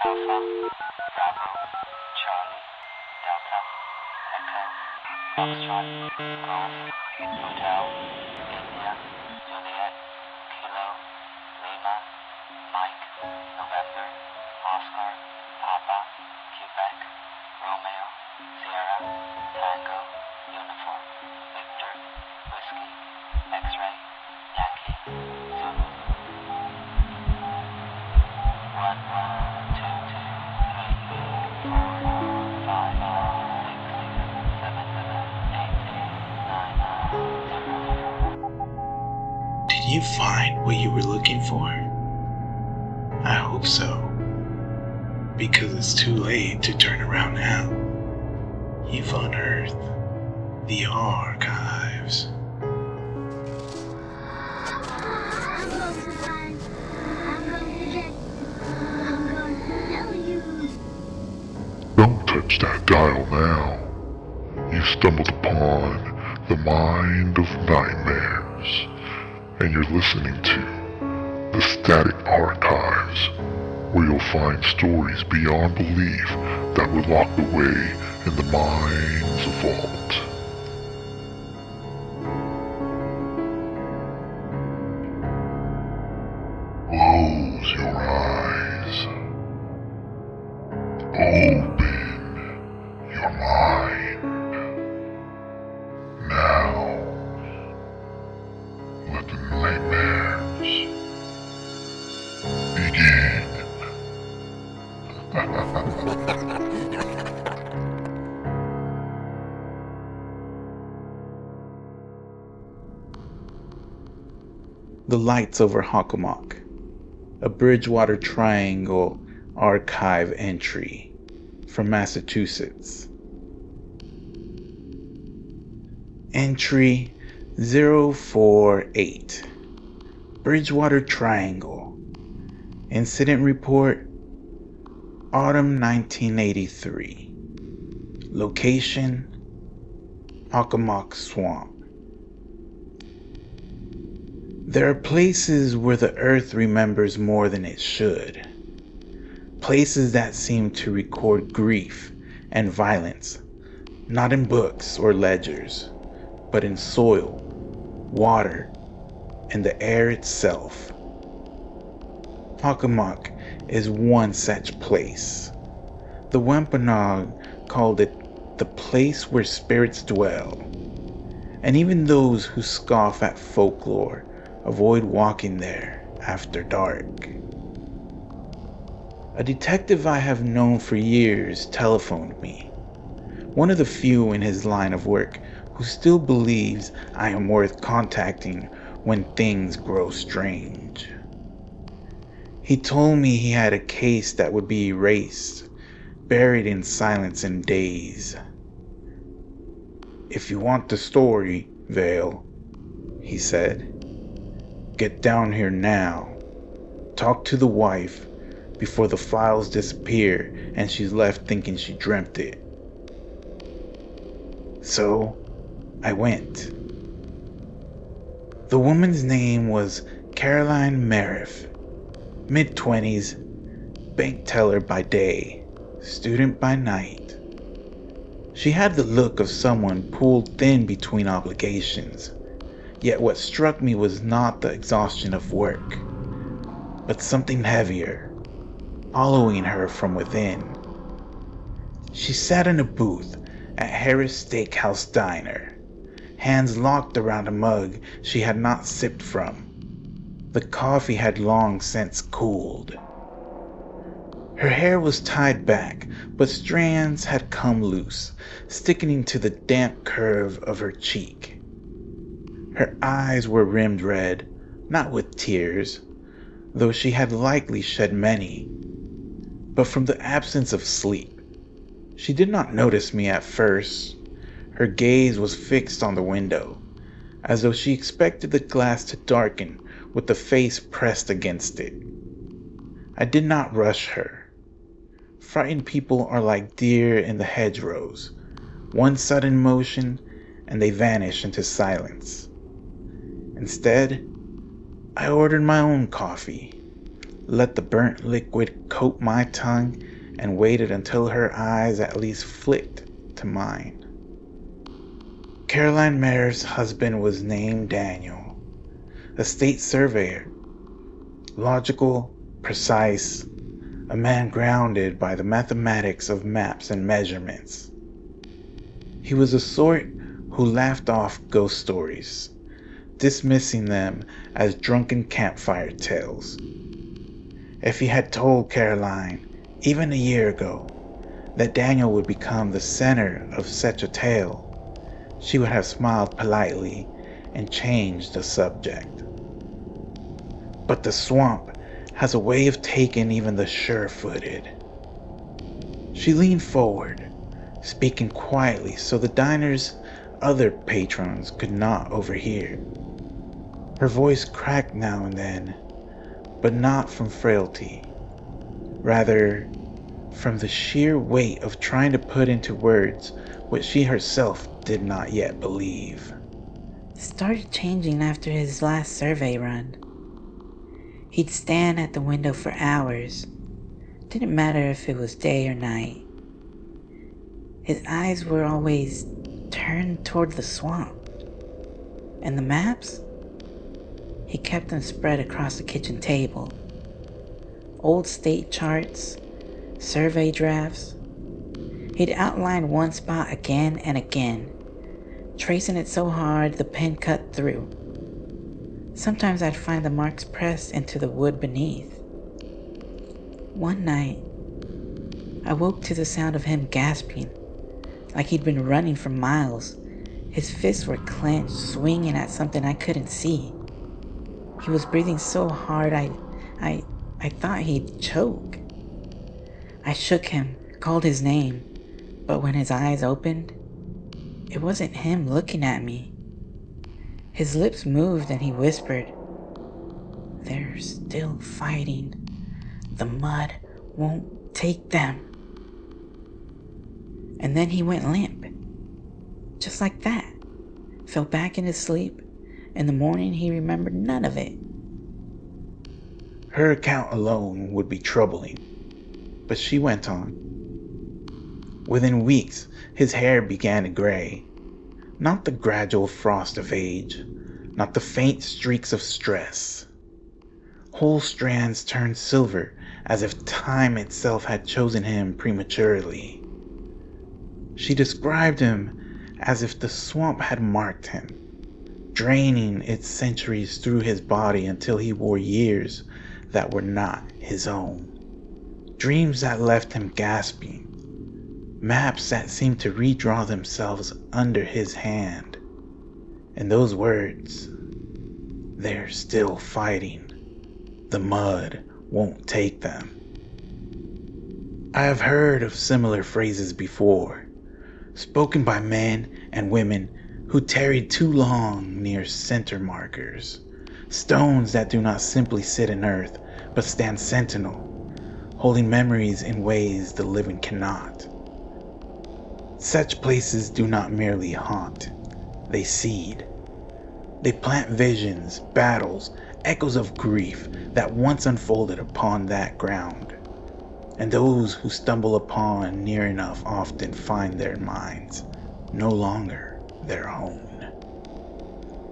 Alpha, Bravo, Charlie, Delta, Echo, Foxtrot, Golf, Hotel, India, Juliet, Kilo, Lima, Mike, November, Oscar, Papa, Quebec, Romeo, Sierra, Tango, Uniform, Victor, Whiskey, X-Ray, Yankee, Zulu. 1, 1, 2, 2, 3, 4, 5, 6, 7, 8, 8, 9, 0. Did you find what you were looking for? I hope so. Because it's too late to turn around now. You've unearthed the archives. I'm going to find. I'm going to get. I'm going to tell you. Don't touch that dial now. You've stumbled upon the mind of nightmares, and you're listening to the Static Archives, where you'll find stories beyond belief that were locked away in the mind's vault. Close your eyes. Open your mind. Now, let the nightmares begin. The lights over Hockomock, a Bridgewater Triangle archive entry from Massachusetts. Entry 048, Bridgewater Triangle. Incident report, autumn 1983. Location, Hockomock Swamp. There are places where the earth remembers more than it should. Places that seem to record grief and violence, not in books or ledgers, but in soil, water, and the air itself. Hockomock is one such place. The Wampanoag called it the place where spirits dwell, and even those who scoff at folklore avoid walking there after dark. A detective I have known for years telephoned me, one of the few in his line of work who still believes I am worth contacting when things grow strange. He told me he had a case that would be erased, buried in silence and days. If you want the story, Vale, he said, get down here now. Talk to the wife before the files disappear and she's left thinking she dreamt it. So, I went. The woman's name was Caroline Merriff, mid-20s, bank teller by day, student by night. She had the look of someone pulled thin between obligations, yet what struck me was not the exhaustion of work, but something heavier, hollowing her from within. She sat in a booth at Harris Steakhouse Diner, hands locked around a mug she had not sipped from. The coffee had long since cooled. Her hair was tied back, but strands had come loose, sticking to the damp curve of her cheek. Her eyes were rimmed red, not with tears, though she had likely shed many, but from the absence of sleep. She did not notice me at first. Her gaze was fixed on the window, as though she expected the glass to darken with the face pressed against it. I did not rush her. Frightened people are like deer in the hedgerows. One sudden motion, and they vanish into silence. Instead, I ordered my own coffee, let the burnt liquid coat my tongue, and waited until her eyes at least flicked to mine. Caroline Merriff's husband was named Daniel, a state surveyor. Logical, precise, a man grounded by the mathematics of maps and measurements. He was the sort who laughed off ghost stories, dismissing them as drunken campfire tales. If he had told Caroline, even a year ago, that Daniel would become the center of such a tale, she would have smiled politely and changed the subject. But the swamp has a way of taking even the sure-footed. She leaned forward, speaking quietly so the diner's other patrons could not overhear. Her voice cracked now and then, but not from frailty. Rather, from the sheer weight of trying to put into words what she herself did not yet believe. It started changing after his last survey run. He'd stand at the window for hours. Didn't matter if it was day or night. His eyes were always turned toward the swamp. And the maps? He kept them spread across the kitchen table. Old state charts, survey drafts. He'd outlined one spot again and again, tracing it so hard the pen cut through. Sometimes I'd find the marks pressed into the wood beneath. One night, I woke to the sound of him gasping, like he'd been running for miles. His fists were clenched, swinging at something I couldn't see. He was breathing so hard I thought he'd choke. I shook him, called his name, but when his eyes opened, it wasn't him looking at me. His lips moved and he whispered, "They're still fighting. The mud won't take them." And then he went limp. Just like that. Fell back into sleep. In the morning he remembered none of it. Her account alone would be troubling, but she went on. Within weeks, his hair began to gray. Not the gradual frost of age, not the faint streaks of stress. Whole strands turned silver as if time itself had chosen him prematurely. She described him as if the swamp had marked him, draining its centuries through his body until he wore years that were not his own. Dreams that left him gasping. Maps that seemed to redraw themselves under his hand. And those words, "They're still fighting. The mud won't take them." I have heard of similar phrases before, spoken by men and women who tarried too long near center markers, stones that do not simply sit in earth, but stand sentinel, holding memories in ways the living cannot. Such places do not merely haunt, they seed. They plant visions, battles, echoes of grief that once unfolded upon that ground. And those who stumble upon near enough often find their minds no longer their own.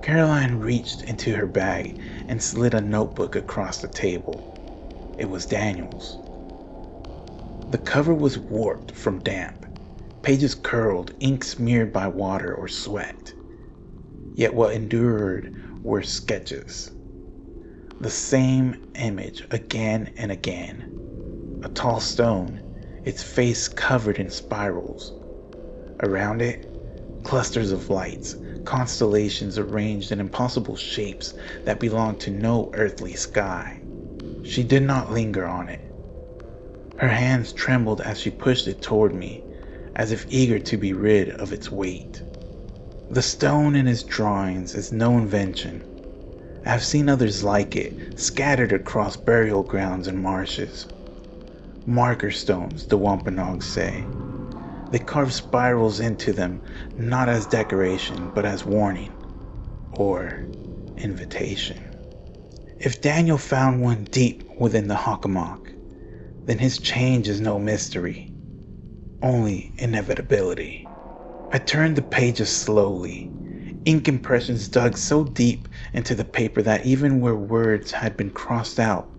Caroline reached into her bag and slid a notebook across the table. It was Daniel's. The cover was warped from damp. Pages curled, ink smeared by water or sweat. Yet what endured were sketches. The same image again and again. A tall stone, its face covered in spirals. Around it, clusters of lights, constellations arranged in impossible shapes that belonged to no earthly sky. She did not linger on it. Her hands trembled as she pushed it toward me, as if eager to be rid of its weight. The stone in his drawings is no invention. I have seen others like it, scattered across burial grounds and marshes. Marker stones, the Wampanoag say. They carve spirals into them, not as decoration, but as warning, or invitation. If Daniel found one deep within the Hockomock, then his change is no mystery, only inevitability. I turned the pages slowly. Ink impressions dug so deep into the paper that even where words had been crossed out,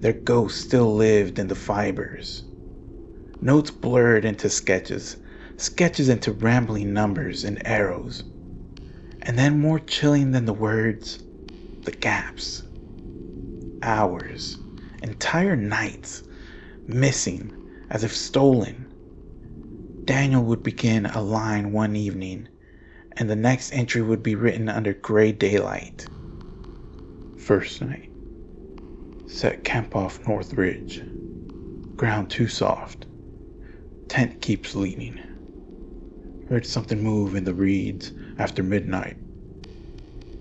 their ghosts still lived in the fibers. Notes blurred into sketches, sketches into rambling numbers and arrows. And then, more chilling than the words, the gaps. Hours, entire nights, missing as if stolen. Daniel would begin a line one evening, and the next entry would be written under gray daylight. First night. Set camp off North Ridge. Ground too soft. Tent keeps leaning. Heard something move in the reeds after midnight.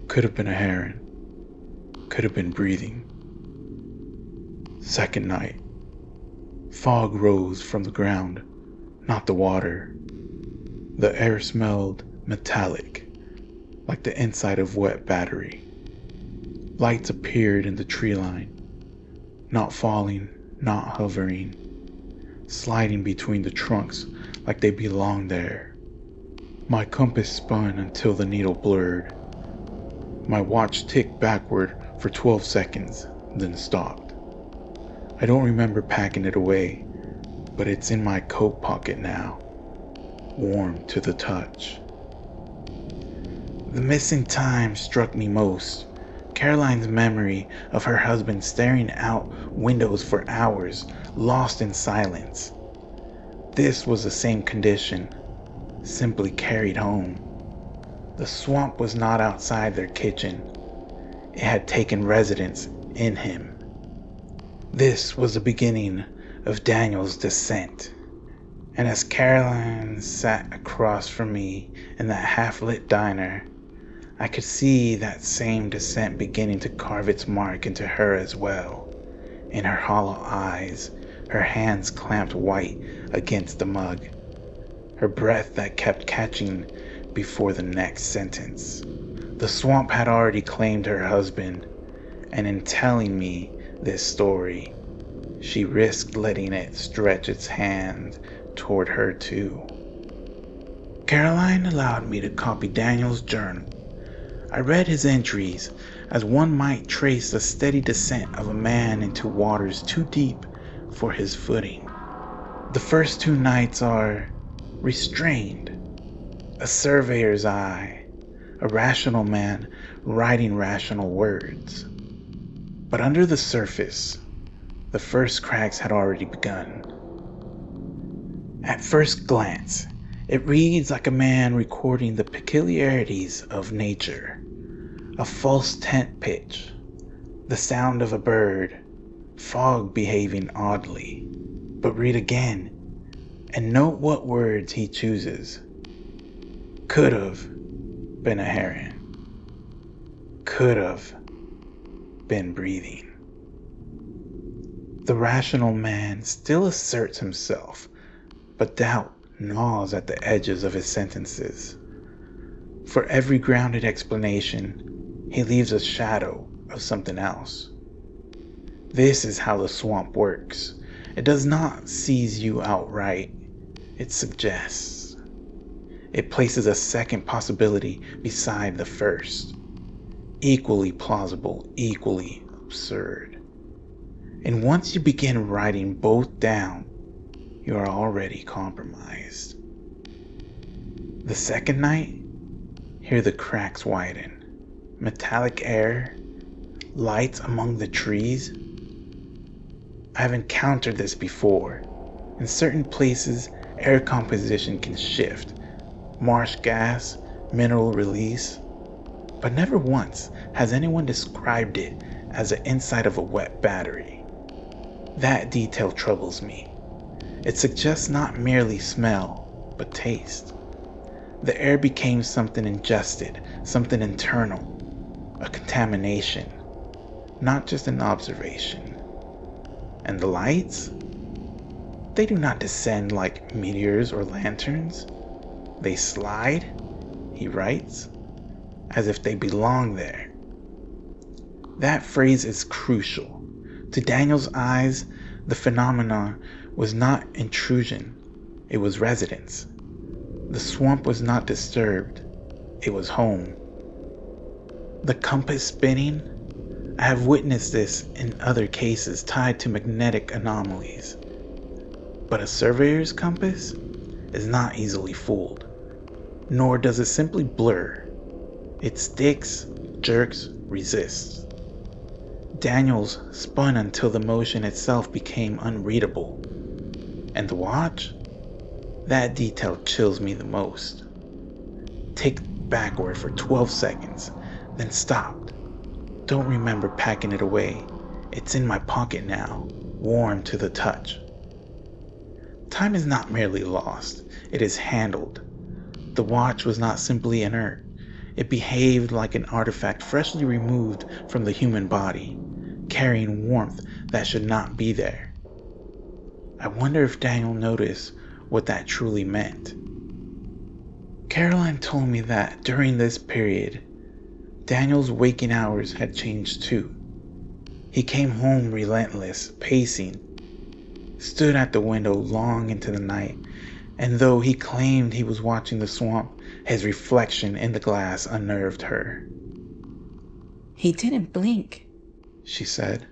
Could have been a heron. Could have been breathing. Second night. Fog rose from the ground, not the water. The air smelled metallic, like the inside of wet battery. Lights appeared in the tree line, not falling, not hovering, sliding between the trunks like they belonged there. My compass spun until the needle blurred. My watch ticked backward for 12 seconds, then stopped. I don't remember packing it away, but it's in my coat pocket now, warm to the touch. The missing time struck me most. Caroline's memory of her husband staring out windows for hours, lost in silence. This was the same condition, simply carried home. The swamp was not outside their kitchen. It had taken residence in him. This was the beginning of Daniel's descent. And as Caroline sat across from me in that half-lit diner, I could see that same descent beginning to carve its mark into her as well. In her hollow eyes, her hands clamped white against the mug, her breath that kept catching before the next sentence. The swamp had already claimed her husband, and in telling me this story, she risked letting it stretch its hand toward her too. Caroline allowed me to copy Daniel's journal. I read his entries as one might trace the steady descent of a man into waters too deep for his footing. The first 2 nights are restrained, a surveyor's eye, a rational man writing rational words. But under the surface, the first cracks had already begun. At first glance, it reads like a man recording the peculiarities of nature. A false tent pitch, the sound of a bird, fog behaving oddly. But read again, and note what words he chooses. Could have been a heron. Could have been breathing. The rational man still asserts himself, but doubt gnaws at the edges of his sentences. For every grounded explanation, he leaves a shadow of something else. This is how the swamp works. It does not seize you outright. It suggests. It places a second possibility beside the first. Equally plausible, equally absurd. And once you begin writing both down, you are already compromised. The second night, hear the cracks widen. Metallic air, lights among the trees. I have encountered this before. In certain places, air composition can shift. Marsh gas, mineral release. But never once has anyone described it as the inside of a wet battery. That detail troubles me. It suggests not merely smell, but taste. The air became something ingested, something internal. A contamination, not just an observation. And the lights? They do not descend like meteors or lanterns. They slide, he writes, as if they belong there. That phrase is crucial. To Daniel's eyes, the phenomenon was not intrusion, it was residence. The swamp was not disturbed, it was home. The compass spinning? I have witnessed this in other cases tied to magnetic anomalies. But a surveyor's compass is not easily fooled, nor does it simply blur. It sticks, jerks, resists. Daniel's spun until the motion itself became unreadable. And the watch? That detail chills me the most. Ticked backward for 12 seconds, then stopped. Don't remember packing it away. It's in my pocket now, warm to the touch. Time is not merely lost, it is handled. The watch was not simply inert. It behaved like an artifact freshly removed from the human body, carrying warmth that should not be there. I wonder if Daniel noticed what that truly meant. Caroline told me that during this period, Daniel's waking hours had changed too. He came home relentless, pacing, stood at the window long into the night, and though he claimed he was watching the swamp, his reflection in the glass unnerved her. He didn't blink. She said.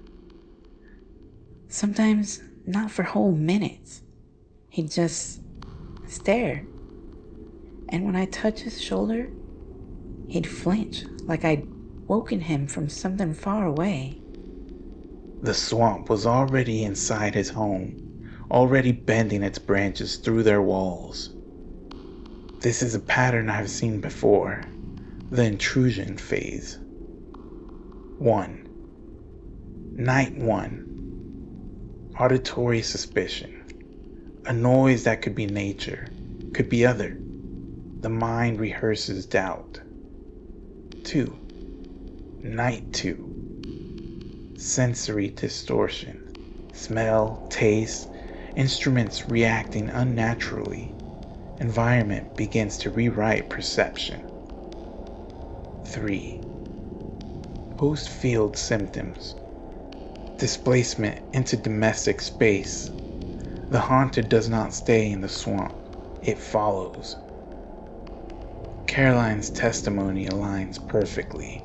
Sometimes not for whole minutes. He'd just stare. And when I touched his shoulder, he'd flinch like I'd woken him from something far away. The swamp was already inside his home, already bending its branches through their walls. This is a pattern I've seen before, the intrusion phase. 1. Night 1. Auditory suspicion. A noise that could be nature, could be other. The mind rehearses doubt. 2. Night 2. Sensory distortion. Smell, taste, instruments reacting unnaturally. Environment begins to rewrite perception. 3. Post-field symptoms. Displacement into domestic space. The haunted does not stay in the swamp, it follows. Caroline's testimony aligns perfectly.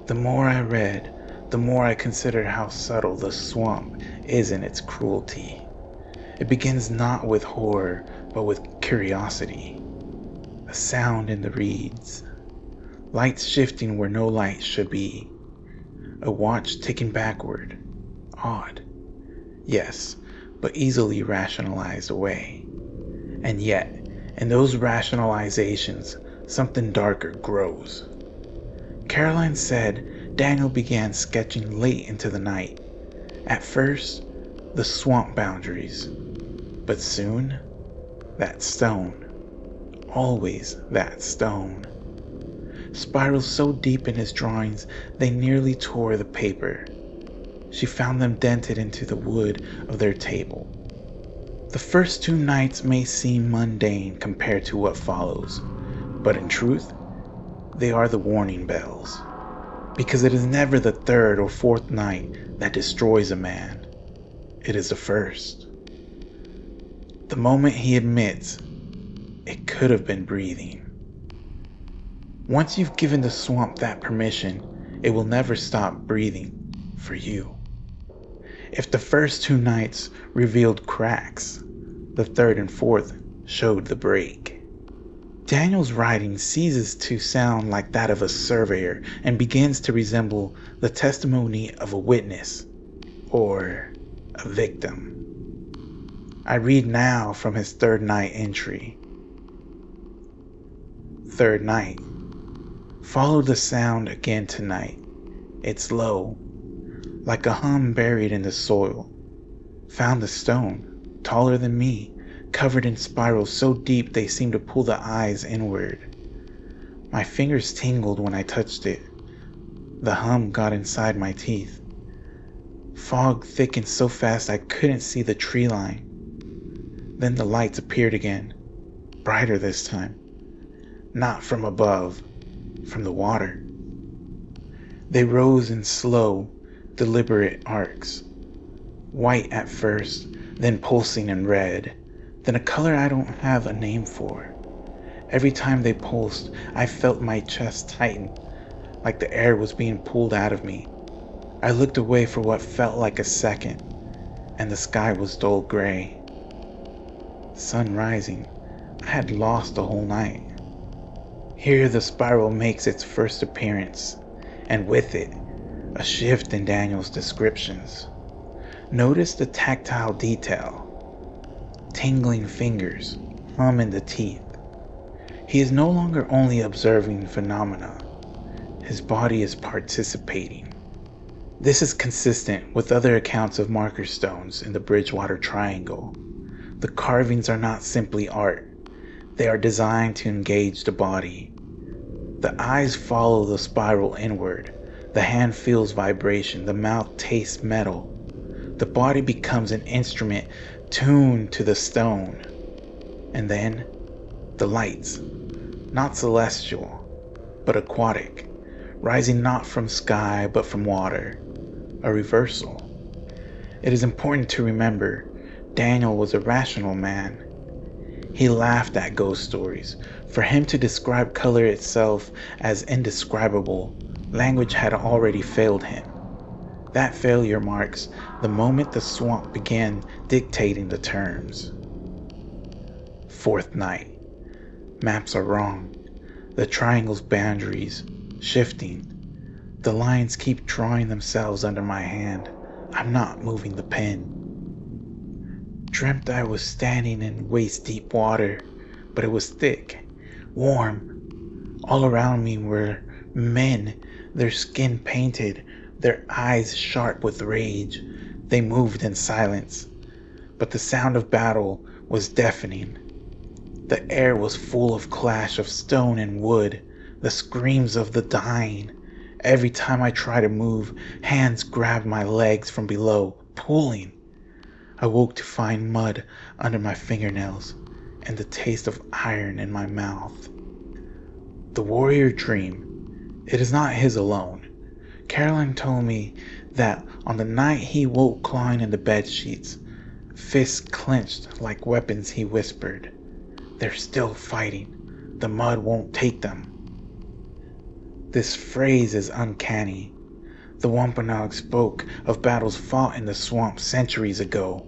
The more I read, the more I considered how subtle the swamp is in its cruelty. It begins not with horror, but with curiosity. A sound in the reeds. Lights shifting where no light should be. A watch ticking backward. Odd. Yes, but easily rationalized away. And yet, in those rationalizations, something darker grows. Caroline said Daniel began sketching late into the night. At first, the swamp boundaries. But soon, that stone. Always that stone. Spirals so deep in his drawings, they nearly tore the paper. She found them dented into the wood of their table. The first 2 nights may seem mundane compared to what follows, but in truth, they are the warning bells. Because it is never the 3rd or 4th night that destroys a man. It is the first. The moment he admits, it could have been breathing. Once you've given the swamp that permission, it will never stop breathing for you. If the first 2 nights revealed cracks, the 3rd and 4th showed the break. Daniel's writing ceases to sound like that of a surveyor and begins to resemble the testimony of a witness or a victim. I read now from his 3rd night entry. 3rd night. Followed the sound again tonight. It's low, like a hum buried in the soil. Found a stone, taller than me, covered in spirals so deep they seem to pull the eyes inward. My fingers tingled when I touched it. The hum got inside my teeth. Fog thickened so fast I couldn't see the tree line. Then the lights appeared again, brighter this time. Not from above, from the water. They rose in slow, deliberate arcs. White at first, then pulsing in red, then a color I don't have a name for. Every time they pulsed, I felt my chest tighten, like the air was being pulled out of me. I looked away for what felt like a second, and the sky was dull gray. Sun rising. I had lost the whole night. Here the spiral makes its first appearance, and with it, a shift in Daniel's descriptions. Notice the tactile detail. Tingling fingers, hum in the teeth. He is no longer only observing phenomena. His body is participating. This is consistent with other accounts of marker stones in the Bridgewater Triangle. The carvings are not simply art. They are designed to engage the body. The eyes follow the spiral inward. The hand feels vibration. The mouth tastes metal. The body becomes an instrument tuned to the stone. And then, the lights. Not celestial, but aquatic. Rising not from sky, but from water. A reversal. It is important to remember, Daniel was a rational man. He laughed at ghost stories. For him to describe color itself as indescribable, language had already failed him. That failure marks the moment the swamp began dictating the terms. Fourth night. Maps are wrong. The triangle's boundaries shifting. The lines keep drawing themselves under my hand. I'm not moving the pen. Dreamt I was standing in waist-deep water, but it was thick, warm. All around me were men, their skin painted, their eyes sharp with rage. They moved in silence, but the sound of battle was deafening. The air was full of clash of stone and wood, the screams of the dying. Every time I tried to move, hands grabbed my legs from below, pulling. I woke to find mud under my fingernails and the taste of iron in my mouth. The warrior dream. It is not his alone. Caroline told me that on the night he woke clawing in the bed sheets, fists clenched like weapons, he whispered, "They're still fighting. The mud won't take them." This phrase is uncanny. The Wampanoag spoke of battles fought in the swamp centuries ago.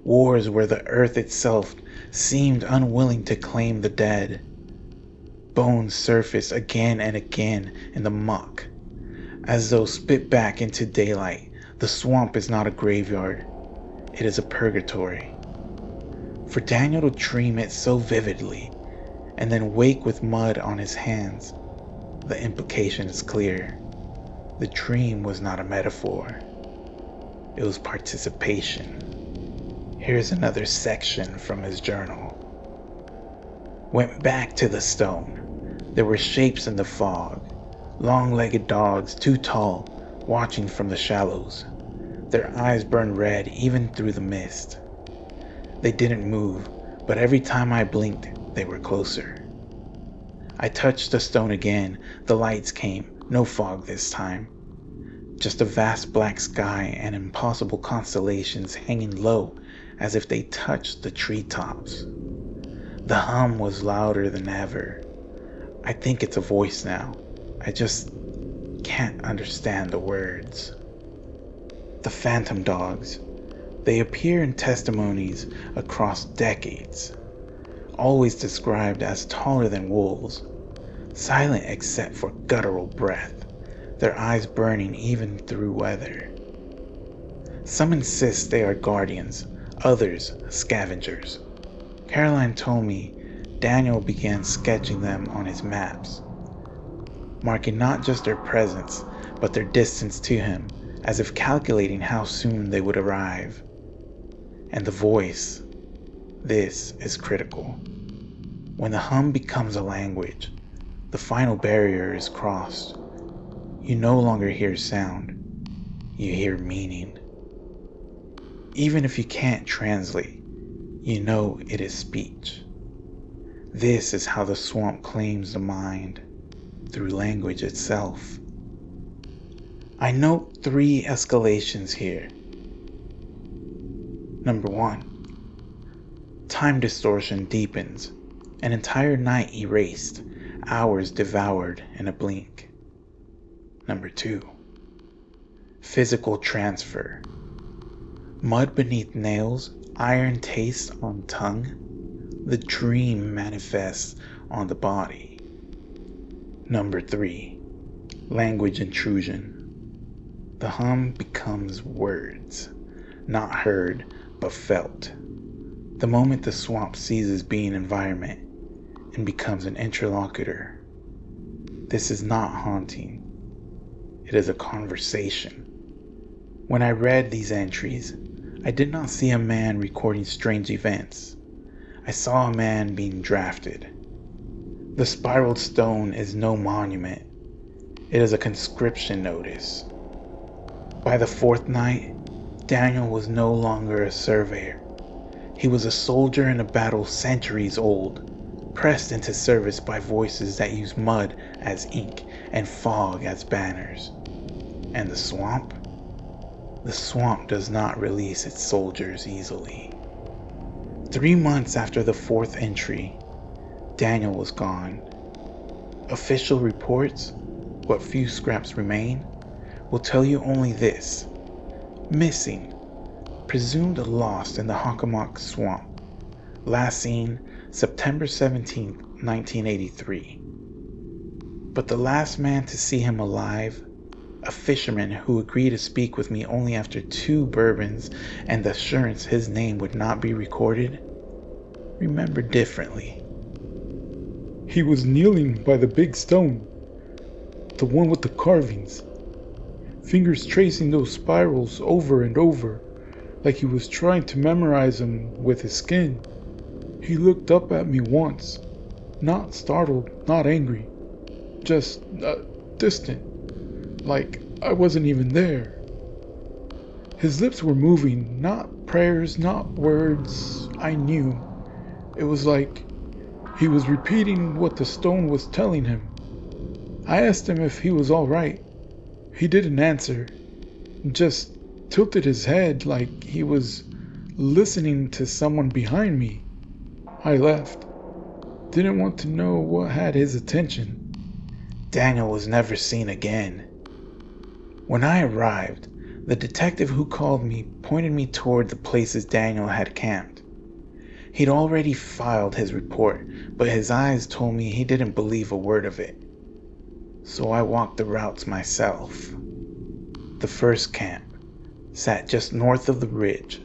Wars where the earth itself seemed unwilling to claim the dead. Bones surface again and again in the muck, as though spit back into daylight. The swamp is not a graveyard. It is a purgatory. For Daniel to dream it so vividly, and then wake with mud on his hands, the implication is clear. The dream was not a metaphor. It was participation. Here's another section from his journal. Went back to the stone. There were shapes in the fog. Long-legged dogs, too tall, watching from the shallows. Their eyes burned red even through the mist. They didn't move, but every time I blinked, they were closer. I touched the stone again. The lights came. No fog this time. Just a vast black sky and impossible constellations hanging low as if they touched the treetops. The hum was louder than ever. I think it's a voice now. I just can't understand the words. The phantom dogs. They appear in testimonies across decades. Always described as taller than wolves. Silent except for guttural breath. Their eyes burning even through weather. Some insist they are guardians, others scavengers. Caroline told me Daniel began sketching them on his maps, marking not just their presence, but their distance to him, as if calculating how soon they would arrive. And the voice, this is critical. When the hum becomes a language, the final barrier is crossed. You no longer hear sound, you hear meaning. Even if you can't translate, you know it is speech. This is how the swamp claims the mind, through language itself. I note 3 escalations here. Number 1. Time distortion deepens. An entire night erased, hours devoured in a blink. Number 2. Physical transfer. Mud beneath nails, iron taste on tongue. The dream manifests on the body. Number 3. Language intrusion. The hum becomes words, not heard, but felt. The moment the swamp ceases being environment and becomes an interlocutor. This is not haunting. It is a conversation. When I read these entries, I did not see a man recording strange events. I saw a man being drafted. The spiraled stone is no monument. It is a conscription notice. By the 4th night, Daniel was no longer a surveyor. He was a soldier in a battle centuries old, pressed into service by voices that use mud as ink and fog as banners. And the swamp? The swamp does not release its soldiers easily. 3 months after the 4th entry, Daniel was gone. Official reports, what few scraps remain, will tell you only this: missing, presumed lost in the Hockomock swamp, last seen September 17, 1983. But the last man to see him alive, a fisherman who agreed to speak with me only after 2 bourbons and the assurance his name would not be recorded, remembered differently. He was kneeling by the big stone, the one with the carvings, fingers tracing those spirals over and over, like he was trying to memorize them with his skin. He looked up at me once, not startled, not angry, just distant, like I wasn't even there. His lips were moving, not prayers, not words. I knew. It was like he was repeating what the stone was telling him. I asked him if he was all right. He didn't answer, just tilted his head like he was listening to someone behind me. I left. Didn't want to know what had his attention. Daniel was never seen again. When I arrived, the detective who called me pointed me toward the places Daniel had camped. He'd already filed his report, but his eyes told me he didn't believe a word of it. So I walked the routes myself. The first camp sat just north of the ridge.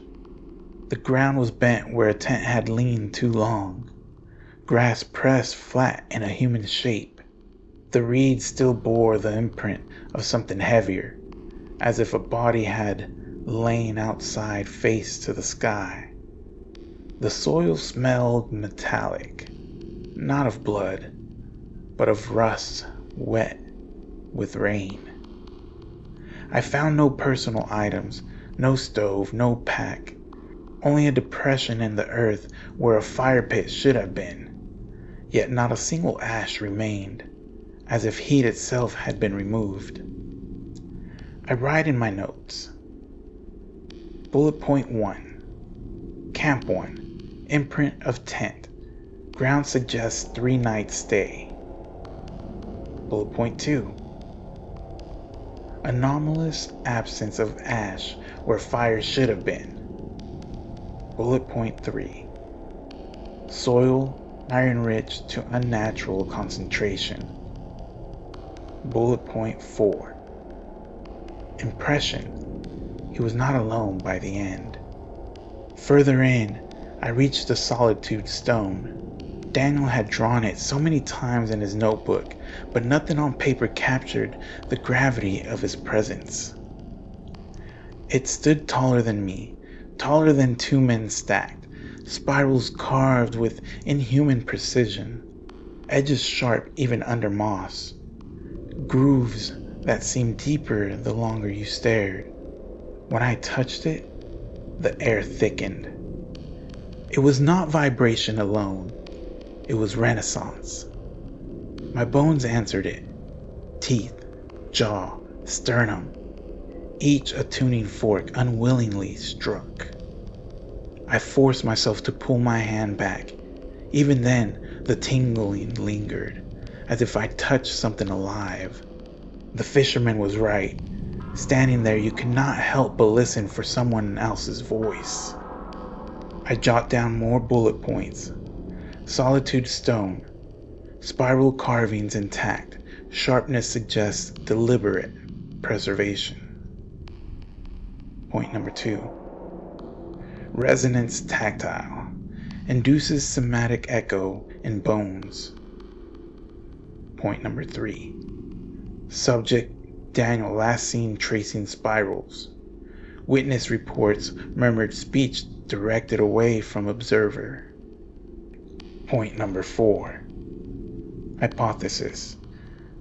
The ground was bent where a tent had leaned too long, grass pressed flat in a human shape. The reeds still bore the imprint of something heavier, as if a body had lain outside face to the sky. The soil smelled metallic, not of blood, but of rust wet with rain. I found no personal items, no stove, no pack, only a depression in the earth where a fire pit should have been. Yet not a single ash remained, as if heat itself had been removed. I write in my notes. Bullet point 1. Camp 1. Imprint of tent. Ground suggests 3 nights stay. Bullet point 2. Anomalous absence of ash where fire should have been. Bullet point 3. Soil iron-rich to unnatural concentration. Bullet point 4. Impression. He was not alone by the end. Further in, I reached the solitude stone. Daniel had drawn it so many times in his notebook, but nothing on paper captured the gravity of his presence. It stood taller than me, taller than 2 men stacked, spirals carved with inhuman precision, edges sharp even under moss, grooves that seemed deeper the longer you stared. When I touched it, the air thickened. It was not vibration alone. It was renaissance. My bones answered it. Teeth, jaw, sternum, each a tuning fork unwillingly struck. I forced myself to pull my hand back. Even then, the tingling lingered, as if I touched something alive. The fisherman was right. Standing there, you could not help but listen for someone else's voice. I jot down more bullet points. Solitude stone. Spiral carvings intact. Sharpness suggests deliberate preservation. Point number 2. Resonance tactile. Induces somatic echo in bones. Point number 3. Subject Daniel last seen tracing spirals. Witness reports murmured speech directed away from observer. Point number 4. Hypothesis.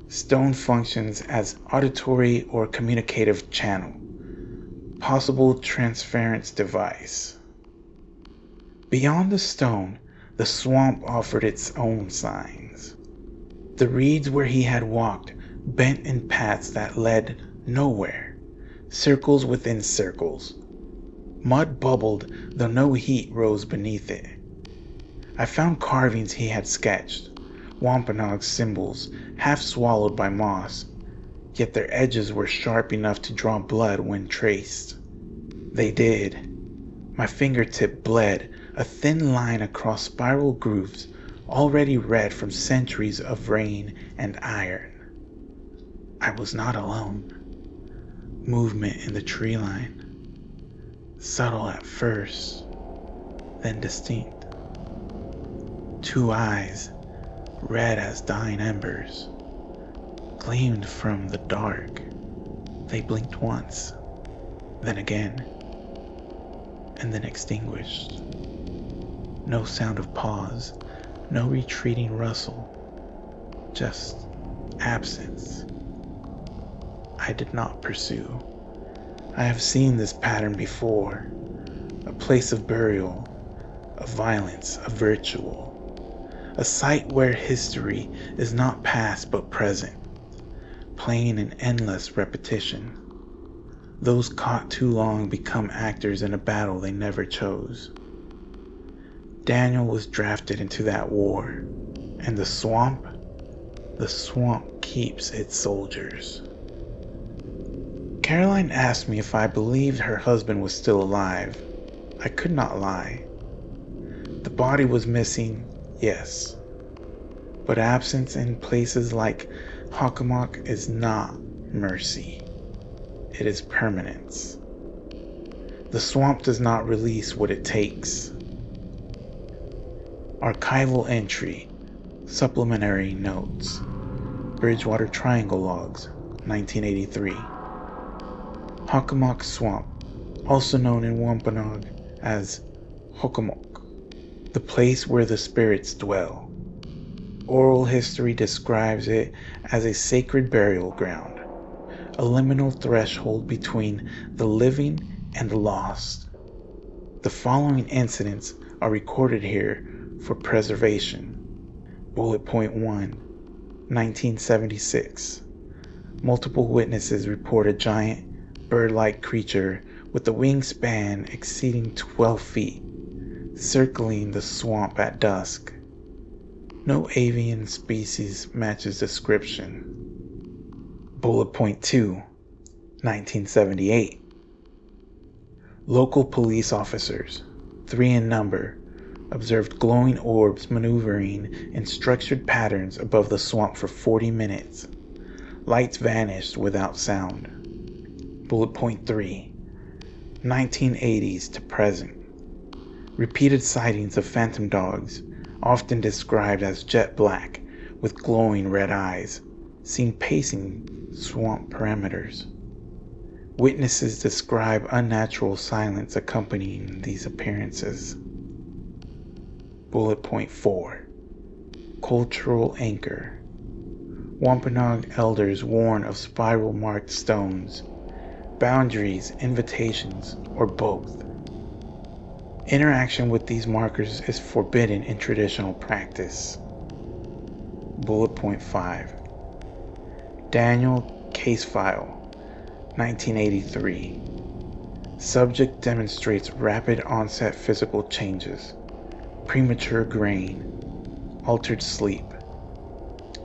Stone functions as auditory or communicative channel. Possible transference device. Beyond the stone, the swamp offered its own signs. The reeds where he had walked bent in paths that led nowhere, circles within circles. Mud bubbled, though no heat rose beneath it. I found carvings he had sketched, Wampanoag symbols, half swallowed by moss, yet their edges were sharp enough to draw blood when traced. They did. My fingertip bled, a thin line across spiral grooves, already red from centuries of rain and iron. I was not alone. Movement in the tree line. Subtle at first, then distinct. 2 eyes, red as dying embers, gleamed from the dark. They blinked once, then again, and then extinguished. No sound of pause, no retreating rustle, just absence. I did not pursue. I have seen this pattern before. A place of burial, of violence, of ritual. A site where history is not past but present, playing in endless repetition. Those caught too long become actors in a battle they never chose. Daniel was drafted into that war, and the swamp keeps its soldiers. Caroline asked me if I believed her husband was still alive. I could not lie. The body was missing, yes. But absence in places like Hockomock is not mercy. It is permanence. The swamp does not release what it takes. Archival entry, supplementary notes, Bridgewater Triangle logs, 1983. Hockomock Swamp, also known in Wampanoag as Hockomock, the place where the spirits dwell. Oral history describes it as a sacred burial ground, a liminal threshold between the living and the lost. The following incidents are recorded here for preservation. Bullet point 1, 1976. Multiple witnesses report a giant bird-like creature with a wingspan exceeding 12 feet, circling the swamp at dusk. No avian species matches description. Bullet point 2, 1978. Local police officers, 3 in number, observed glowing orbs maneuvering in structured patterns above the swamp for 40 minutes. Lights vanished without sound. Bullet point 3, 1980s to present. Repeated sightings of phantom dogs, often described as jet black with glowing red eyes, seen pacing swamp perimeters. Witnesses describe unnatural silence accompanying these appearances. Bullet point 4, cultural anchor. Wampanoag elders warn of spiral-marked stones, boundaries, invitations, or both. Interaction with these markers is forbidden in traditional practice. Bullet point 5. Daniel case file. 1983. Subject demonstrates rapid onset physical changes, premature graying, altered sleep,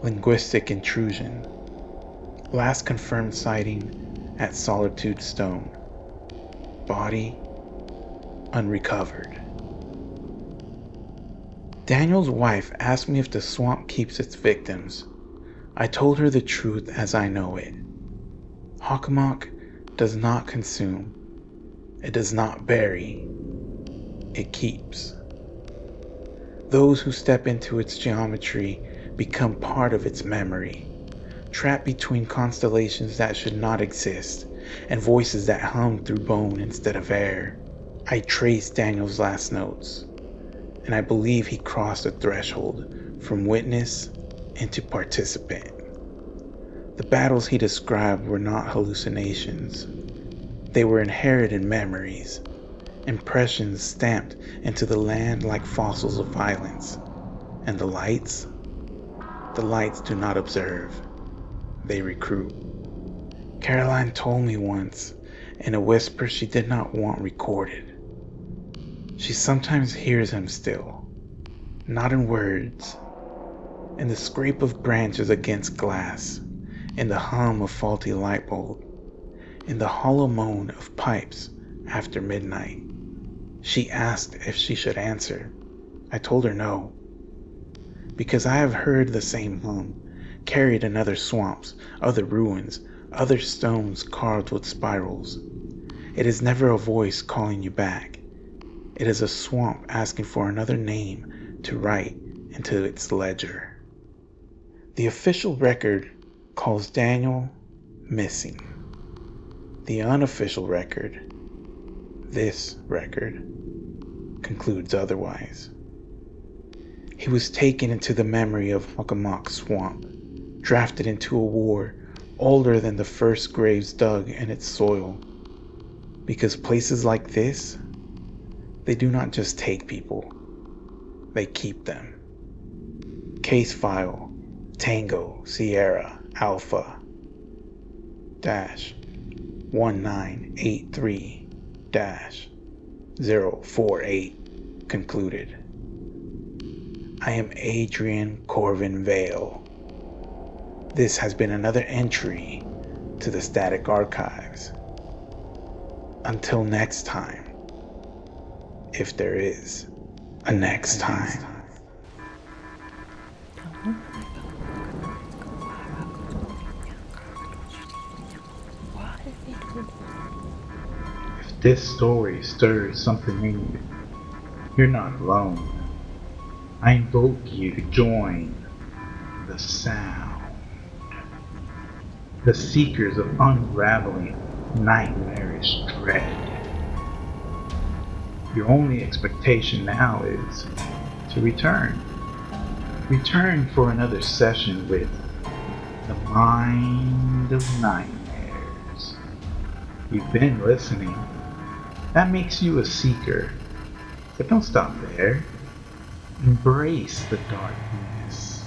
linguistic intrusion. Last confirmed sighting at Solitude Stone. Body unrecovered. Daniel's wife asked me if the swamp keeps its victims. I told her the truth as I know it. Hockomock does not consume. It does not bury. It keeps. Those who step into its geometry become part of its memory, trapped between constellations that should not exist and voices that hum through bone instead of air. I traced Daniel's last notes, and I believe he crossed a threshold from witness into participant. The battles he described were not hallucinations. They were inherited memories, impressions stamped into the land like fossils of violence. And the lights? The lights do not observe. They recruit. Caroline told me once, in a whisper she did not want recorded. She sometimes hears him still, not in words, in the scrape of branches against glass, in the hum of faulty light bulb, in the hollow moan of pipes after midnight. She asked if she should answer. I told her no, because I have heard the same hum, carried in other swamps, other ruins, other stones carved with spirals. It is never a voice calling you back. It is a swamp asking for another name to write into its ledger. The official record calls Daniel missing. The unofficial record, this record, concludes otherwise. He was taken into the memory of Hockomock Swamp, drafted into a war older than the first graves dug in its soil. Because places like this, they do not just take people, they keep them. Case file Tango Sierra Alpha -1983-048 concluded. I am Adrian Corvin Vale. This has been another entry to the Static Archives. Until next time, if there is a next time. If this story stirs something in you, you're not alone. I invoke you to join the S.O.U.N.D, the seekers of unraveling nightmarish dread. Your only expectation now is to return. Return for another session with the Mind of Nightmares. You've been listening. That makes you a seeker. But don't stop there. Embrace the darkness.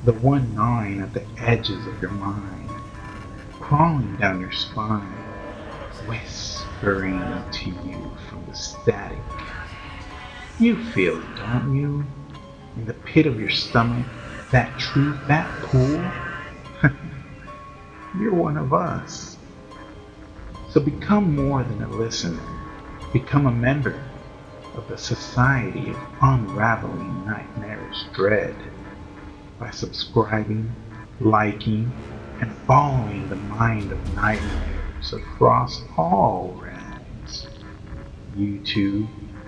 The one gnawing at the edges of your mind, crawling down your spine, whispering to you from the static. You feel it, don't you? In the pit of your stomach, that truth, that pool. You're one of us. So become more than a listener. Become a member of the Society of Unraveling Nightmarish Dread by subscribing, liking, and following the Mind of Nightmares across all realms. YouTube,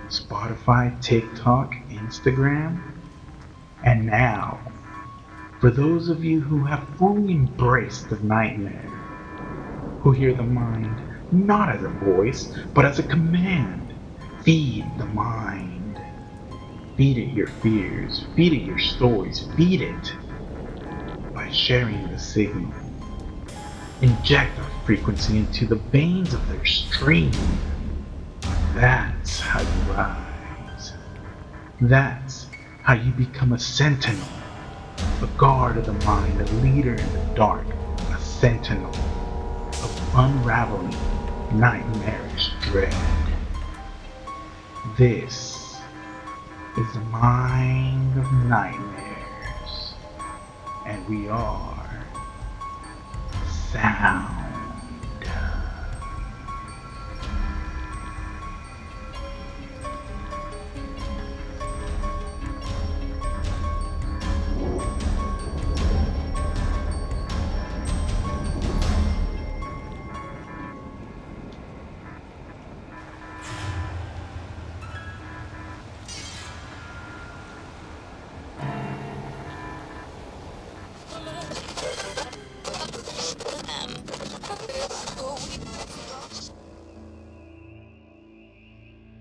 Spotify, TikTok, Instagram. And now, for those of you who have fully embraced the nightmare, who hear the mind not as a voice, but as a command, feed the mind. Feed it your fears, feed it your stories, feed it by sharing the signal. Inject our frequency into the veins of their stream. That's how you rise. That's how you become a sentinel, a guard of the mind, a leader in the dark, a sentinel, a unraveling nightmarish dread. This is the mind of nightmares, and we are S.O.U.N.D.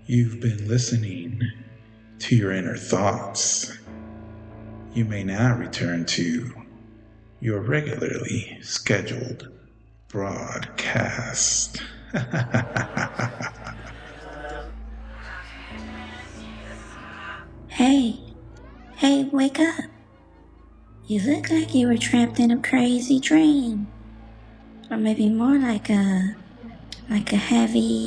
You've been listening to your inner thoughts. You may now return to your regularly scheduled broadcast. Hey, wake up. You look like you were trapped in a crazy dream. Or maybe more like a heavy...